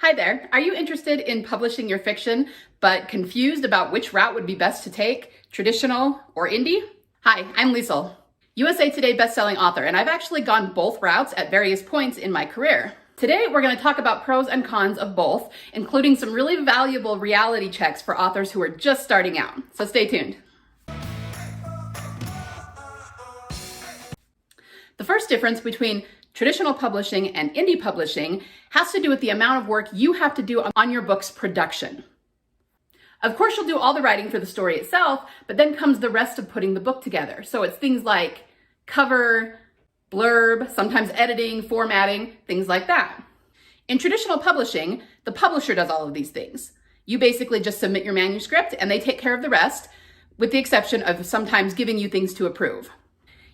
Hi there. Are you interested in publishing your fiction, but confused about which route would be best to take, traditional or indie? Hi, I'm Liesl, USA Today bestselling author, and I've actually gone both routes at various points in my career. Today, we're going to talk about pros and cons of both, including some really valuable reality checks for authors who are just starting out. So stay tuned. The first difference between traditional publishing and indie publishing has to do with the amount of work you have to do on your book's production. Of course, you'll do all the writing for the story itself, but then comes the rest of putting the book together. So it's things like cover, blurb, sometimes editing, formatting, things like that. In traditional publishing, the publisher does all of these things. You basically just submit your manuscript and they take care of the rest, with the exception of sometimes giving you things to approve.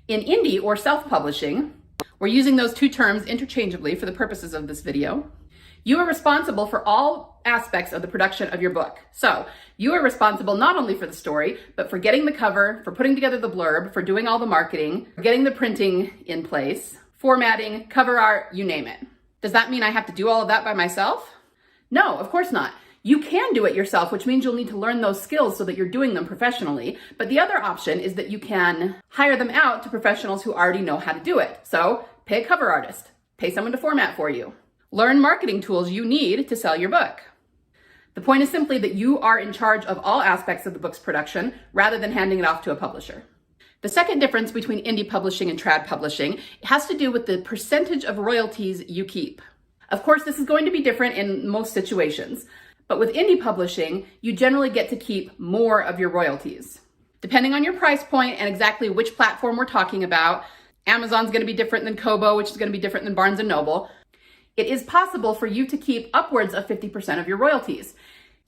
In indie or self-publishing, we're using those two terms interchangeably for the purposes of this video. You are responsible for all aspects of the production of your book. So you are responsible not only for the story, but for getting the cover, for putting together the blurb, for doing all the marketing, for getting the printing in place, formatting, cover art, you name it. Does that mean I have to do all of that by myself? No, of course not. You can do it yourself, which means you'll need to learn those skills so that you're doing them professionally. But the other option is that you can hire them out to professionals who already know how to do it. So pay a cover artist, pay someone to format for you, learn marketing tools you need to sell your book. The point is simply that you are in charge of all aspects of the book's production rather than handing it off to a publisher. The second difference between indie publishing and trad publishing has to do with the percentage of royalties you keep. Of course, this is going to be different in most situations. But with indie publishing, you generally get to keep more of your royalties. Depending on your price point and exactly which platform we're talking about, Amazon's going to be different than Kobo, which is going to be different than Barnes & Noble. It is possible for you to keep upwards of 50% of your royalties.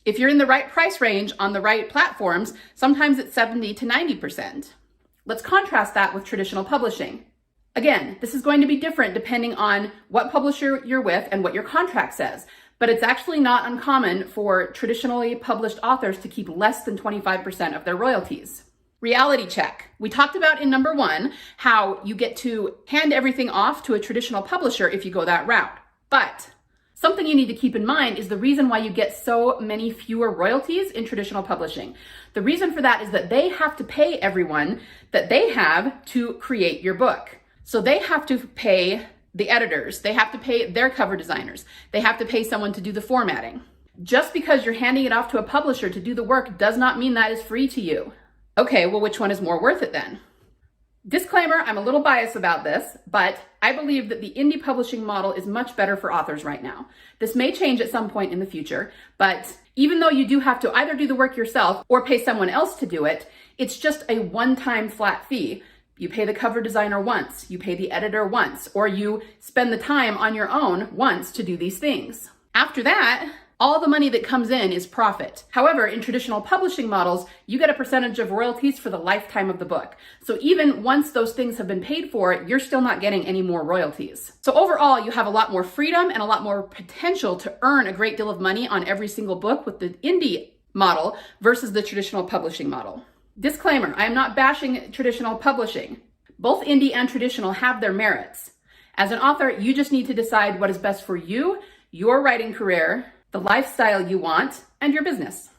If you're in the right price range on the right platforms, sometimes it's 70 to 90%. Let's contrast that with traditional publishing. Again, this is going to be different depending on what publisher you're with and what your contract says. But it's actually not uncommon for traditionally published authors to keep less than 25% of their royalties. Reality check. We talked about in number 1 how you get to hand everything off to a traditional publisher if you go that route. But something you need to keep in mind is the reason why you get so many fewer royalties in traditional publishing. The reason for that is that they have to pay everyone that they have to create your book. So they have to pay the editors, they have to pay their cover designers, they have to pay someone to do the formatting. Just because you're handing it off to a publisher to do the work does not mean that is free to you. Okay, well, which one is more worth it then? Disclaimer, I'm a little biased about this, but I believe that the indie publishing model is much better for authors right now. This may change at some point in the future, but even though you do have to either do the work yourself or pay someone else to do it, it's just a one-time flat fee. You pay the cover designer once, you pay the editor once, or you spend the time on your own once to do these things. After that, all the money that comes in is profit. However, in traditional publishing models, you get a percentage of royalties for the lifetime of the book. So even once those things have been paid for, you're still not getting any more royalties. So overall, you have a lot more freedom and a lot more potential to earn a great deal of money on every single book with the indie model versus the traditional publishing model. Disclaimer, I am not bashing traditional publishing. Both indie and traditional have their merits. As an author, you just need to decide what is best for you, your writing career, the lifestyle you want, and your business.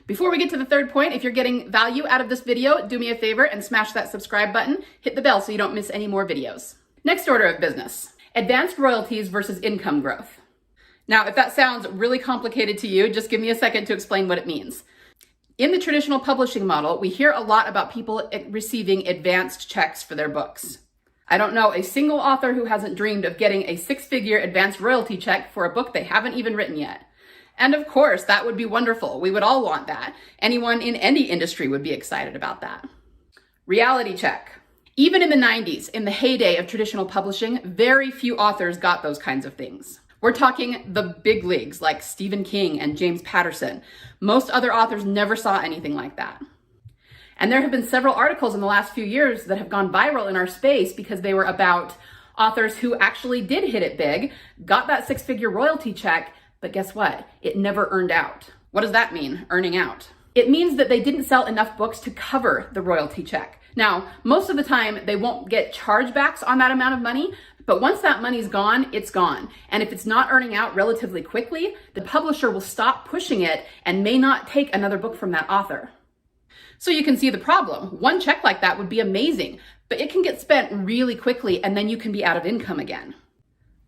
Before we get to the third point, if you're getting value out of this video, do me a favor and smash that subscribe button, hit the bell so you don't miss any more videos. Next order of business, advanced royalties versus income growth. Now, if that sounds really complicated to you, just give me a second to explain what it means. In the traditional publishing model, we hear a lot about people receiving advanced checks for their books. I don't know a single author who hasn't dreamed of getting a 6-figure advanced royalty check for a book they haven't even written yet. And of course, that would be wonderful. We would all want that. Anyone in any industry would be excited about that. Reality check. Even in the 90s, in the heyday of traditional publishing, very few authors got those kinds of things. We're talking the big leagues like Stephen King and James Patterson. Most other authors never saw anything like that. And there have been several articles in the last few years that have gone viral in our space because they were about authors who actually did hit it big, got that 6-figure royalty check, but guess what? It never earned out. What does that mean, earning out? It means that they didn't sell enough books to cover the royalty check. Now, most of the time, they won't get chargebacks on that amount of money, But once that money's gone, it's gone. And if it's not earning out relatively quickly, the publisher will stop pushing it and may not take another book from that author. So you can see the problem. One check like that would be amazing, but it can get spent really quickly and then you can be out of income again.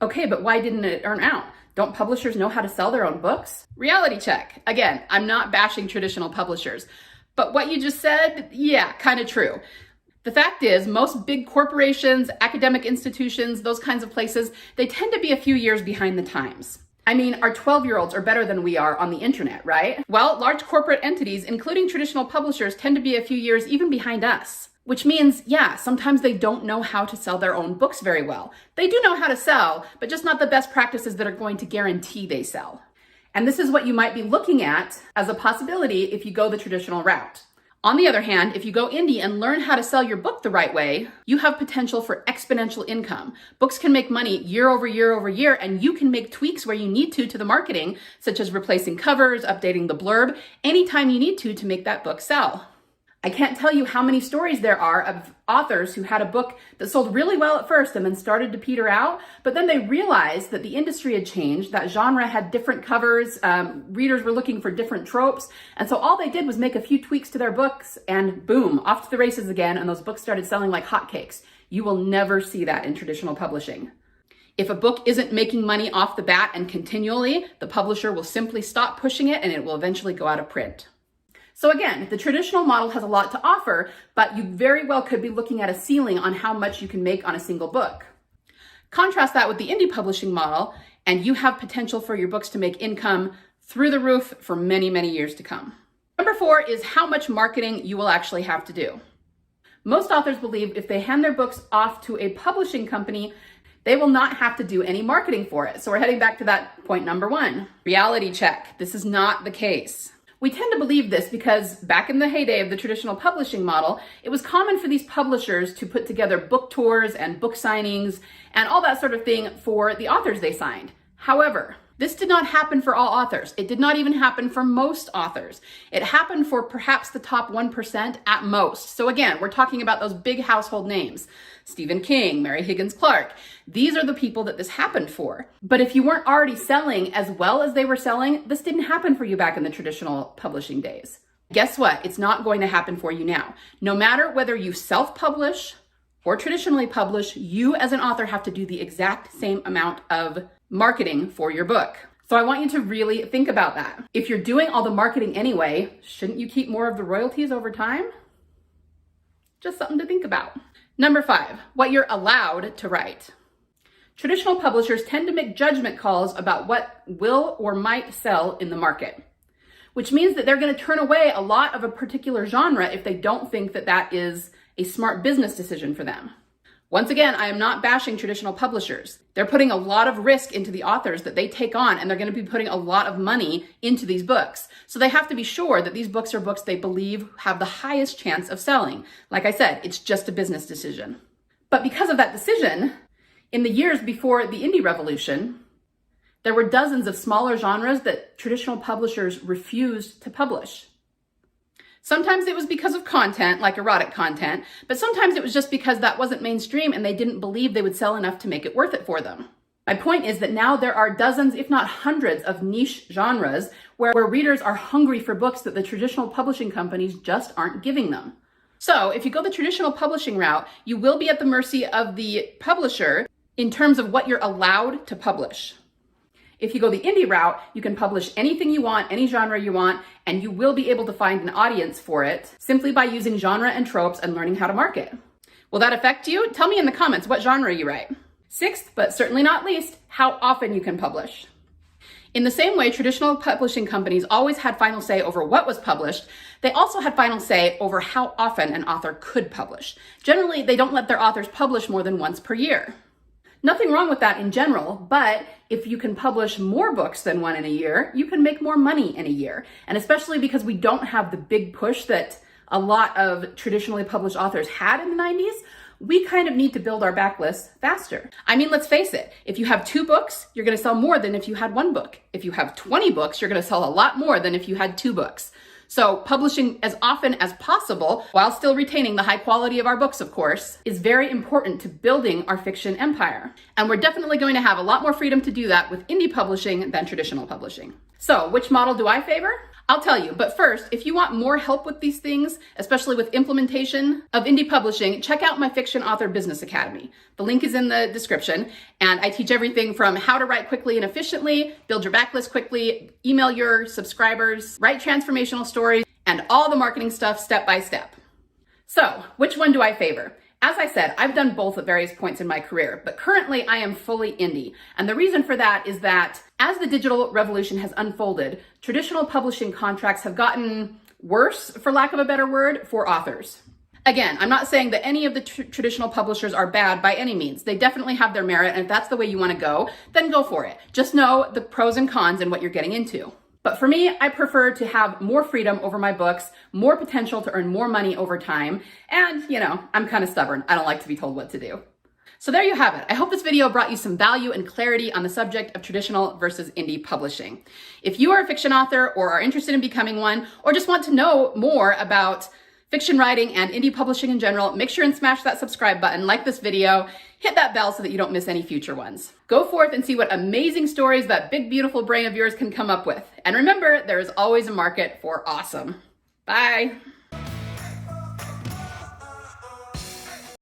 Okay, but why didn't it earn out? Don't publishers know how to sell their own books? Reality check. Again, I'm not bashing traditional publishers, but what you just said, yeah, kind of true. The fact is, most big corporations, academic institutions, those kinds of places, they tend to be a few years behind the times. I mean, our 12-year-olds are better than we are on the internet, right? Well, large corporate entities, including traditional publishers, tend to be a few years even behind us. Which means, yeah, sometimes they don't know how to sell their own books very well. They do know how to sell, but just not the best practices that are going to guarantee they sell. And this is what you might be looking at as a possibility if you go the traditional route. On the other hand, if you go indie and learn how to sell your book the right way, you have potential for exponential income. Books can make money year over year over year, and you can make tweaks where you need to the marketing, such as replacing covers, updating the blurb, anytime you need to make that book sell. I can't tell you how many stories there are of authors who had a book that sold really well at first and then started to peter out, but then they realized that the industry had changed, that genre had different covers, readers were looking for different tropes, and so all they did was make a few tweaks to their books and boom, off to the races again, and those books started selling like hotcakes. You will never see that in traditional publishing. If a book isn't making money off the bat and continually, the publisher will simply stop pushing it and it will eventually go out of print. So again, the traditional model has a lot to offer, but you very well could be looking at a ceiling on how much you can make on a single book. Contrast that with the indie publishing model, and you have potential for your books to make income through the roof for many, many years to come. Number 4 is how much marketing you will actually have to do. Most authors believe if they hand their books off to a publishing company, they will not have to do any marketing for it. So we're heading back to that point number 1. Reality check. This is not the case. We tend to believe this because back in the heyday of the traditional publishing model, it was common for these publishers to put together book tours and book signings and all that sort of thing for the authors they signed. However, this did not happen for all authors. It did not even happen for most authors. It happened for perhaps the top 1% at most. So again, we're talking about those big household names. Stephen King, Mary Higgins Clark. These are the people that this happened for. But if you weren't already selling as well as they were selling, this didn't happen for you back in the traditional publishing days. Guess what? It's not going to happen for you now. No matter whether you self-publish or traditionally publish, you as an author have to do the exact same amount of marketing for your book. So I want you to really think about that. If you're doing all the marketing anyway, shouldn't you keep more of the royalties over time? Just something to think about. Number 5, what you're allowed to write. Traditional publishers tend to make judgment calls about what will or might sell in the market, which means that they're going to turn away a lot of a particular genre if they don't think that that is a smart business decision for them. Once again, I am not bashing traditional publishers. They're putting a lot of risk into the authors that they take on, and they're going to be putting a lot of money into these books. So they have to be sure that these books are books they believe have the highest chance of selling. Like I said, it's just a business decision. But because of that decision, in the years before the indie revolution, there were dozens of smaller genres that traditional publishers refused to publish. Sometimes it was because of content, like erotic content, but sometimes it was just because that wasn't mainstream and they didn't believe they would sell enough to make it worth it for them. My point is that now there are dozens, if not hundreds, of niche genres where readers are hungry for books that the traditional publishing companies just aren't giving them. So if you go the traditional publishing route, you will be at the mercy of the publisher in terms of what you're allowed to publish. If you go the indie route, you can publish anything you want, any genre you want, and you will be able to find an audience for it simply by using genre and tropes and learning how to market. Will that affect you? Tell me in the comments what genre you write. 6th, but certainly not least, how often you can publish. In the same way traditional publishing companies always had final say over what was published, they also had final say over how often an author could publish. Generally, they don't let their authors publish more than once per year. Nothing wrong with that in general, but if you can publish more books than one in a year, you can make more money in a year. And especially because we don't have the big push that a lot of traditionally published authors had in the 90s, we kind of need to build our backlist faster. I mean, let's face it, if you have 2 books, you're going to sell more than if you had 1 book. If you have 20 books, you're going to sell a lot more than if you had 2 books. So publishing as often as possible, while still retaining the high quality of our books, of course, is very important to building our fiction empire. And we're definitely going to have a lot more freedom to do that with indie publishing than traditional publishing. So which model do I favor? I'll tell you, but first, if you want more help with these things, especially with implementation of indie publishing, check out my Fiction Author Business Academy. The link is in the description, and I teach everything from how to write quickly and efficiently, build your backlist quickly, email your subscribers, write transformational stories, and all the marketing stuff step by step. So, which one do I favor? As I said, I've done both at various points in my career, but currently I am fully indie. And the reason for that is that as the digital revolution has unfolded, traditional publishing contracts have gotten worse, for lack of a better word, for authors. Again, I'm not saying that any of the traditional publishers are bad by any means. They definitely have their merit, and if that's the way you want to go, then go for it. Just know the pros and cons and what you're getting into. But for me, I prefer to have more freedom over my books, more potential to earn more money over time, and, I'm kind of stubborn. I don't like to be told what to do. So there you have it. I hope this video brought you some value and clarity on the subject of traditional versus indie publishing. If you are a fiction author or are interested in becoming one, or just want to know more about fiction writing and indie publishing in general, make sure and smash that subscribe button, like this video, hit that bell so that you don't miss any future ones. Go forth and see what amazing stories that big, beautiful brain of yours can come up with. And remember, there is always a market for awesome. Bye.